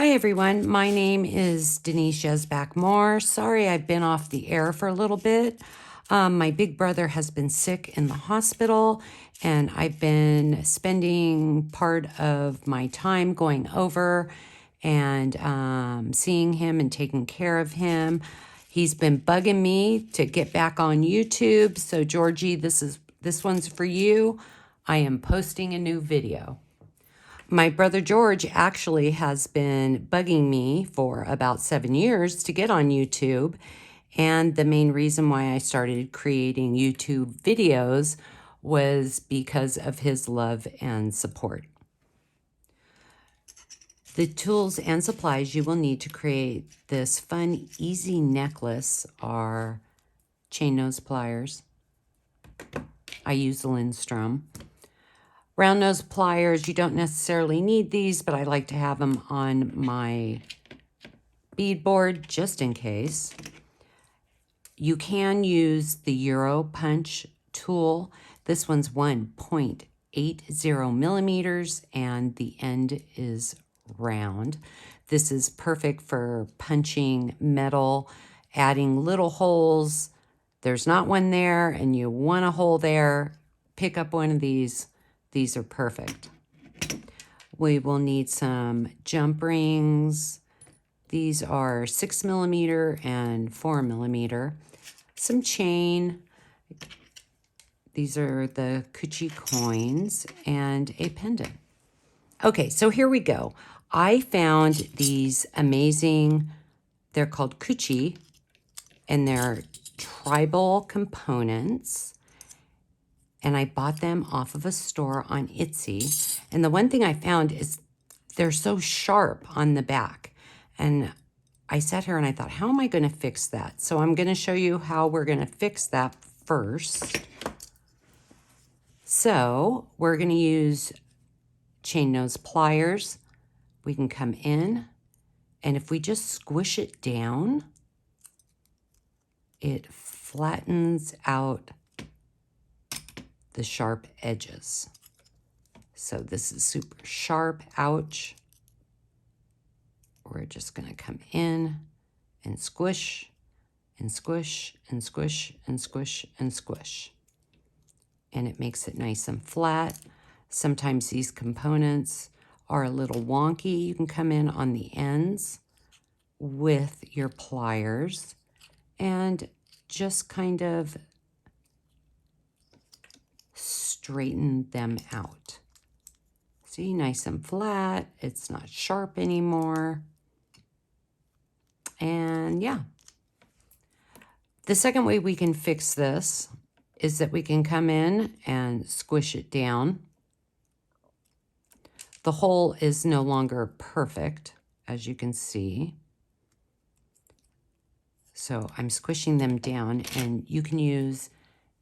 Hi everyone, my name is Denise Yezbak Moore. Sorry I've been off the air for a little bit. My big brother has been sick in the hospital, and I've been spending part of my time going over and seeing him and taking care of him. He's been bugging me to get back on YouTube. So Georgie, this one's for you. I am posting a new video. My brother George actually has been bugging me for about 7 years to get on YouTube. And the main reason why I started creating YouTube videos was because of his love and support. The tools and supplies you will need to create this fun, easy necklace are chain nose pliers. I use Lindstrom. Round nose pliers, you don't necessarily need these, but I like to have them on my bead board just in case. You can use the EuroPunch tool. This one's 1.80 millimeters and the end is round. This is perfect for punching metal, adding little holes. There's not one there and you want a hole there, pick up one of these. These are perfect. We will need some jump rings. These are 6 millimeter and 4 millimeter. Some chain. These are the Kuchi coins and a pendant. Okay, so here we go. I found these amazing, they're called Kuchi, and they're tribal components. And I bought them off of a store on Etsy. And the one thing I found is they're so sharp on the back. And I sat here and I thought, how am I going to fix that? So I'm going to show you how we're going to fix that first. So we're going to use chain nose pliers. We can come in, and if we just squish it down, it flattens out the sharp edges. So this is super sharp, ouch. We're just gonna come in and squish and squish and squish and squish and squish. And it makes it nice and flat. Sometimes these components are a little wonky. You can come in on the ends with your pliers and just kind of straighten them out. See, nice and flat. It's not sharp anymore. And yeah. The second way we can fix this is that we can come in and squish it down. The hole is no longer perfect, as you can see. So I'm squishing them down, and you can use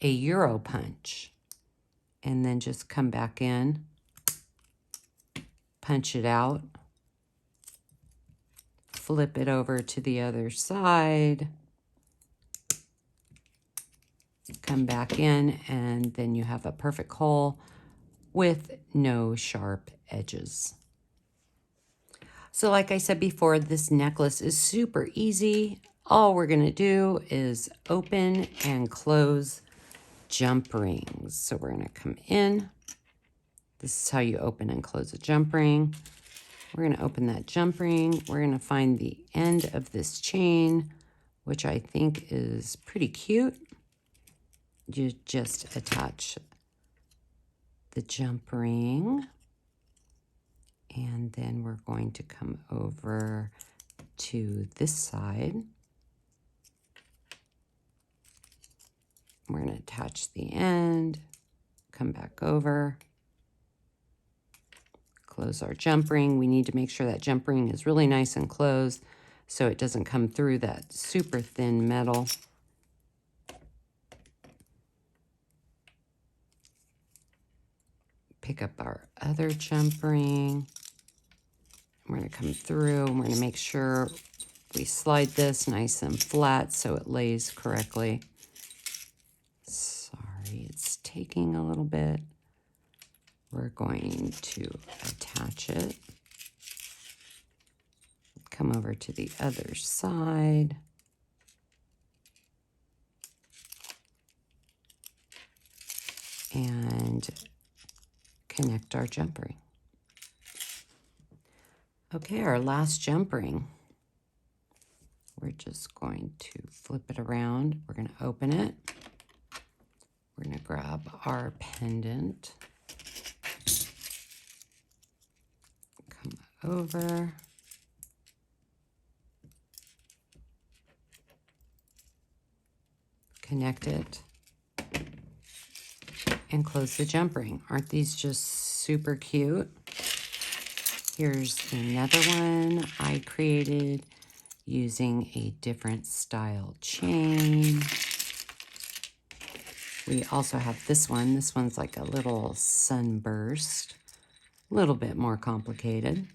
a EuroPunch and then just come back in, punch it out, flip it over to the other side, come back in, and then you have a perfect hole with no sharp edges. So like I said before, this necklace is super easy. All we're going to do is open and close jump rings. So we're going to come in. This is how you open and close a jump ring. We're going to open that jump ring. We're going to find the end of this chain, which I think is pretty cute. You just attach the jump ring. And then we're going to come over to this side. We're going to attach the end, come back over, close our jump ring. We need to make sure that jump ring is really nice and closed so it doesn't come through that super thin metal. Pick up our other jump ring. We're going to come through and we're going to make sure we slide this nice and flat so it lays correctly. Sorry, it's taking a little bit. We're going to attach it. Come over to the other side. And connect our jump ring. Okay, our last jump ring. We're just going to flip it around. We're going to open it. We're going to grab our pendant. Come over. Connect it. And close the jump ring. Aren't these just super cute? Here's another one I created using a different style chain. We also have this one. This one's like a little sunburst, a little bit more complicated.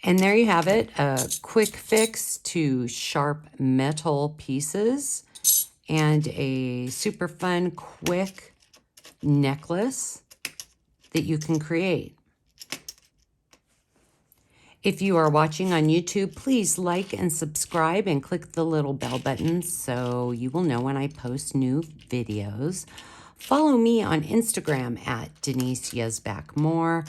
And there you have it, a quick fix to sharp metal pieces and a super fun, quick necklace that you can create. If you are watching on YouTube, please like and subscribe and click the little bell button so you will know when I post new videos. Follow me on Instagram at Denise Yezbak Moore.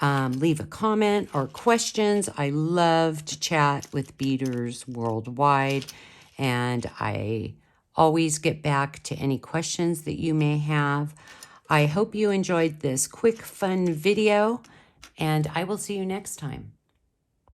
Leave a comment or questions. I love to chat with beaders worldwide, and I always get back to any questions that you may have. I hope you enjoyed this quick, fun video, and I will see you next time.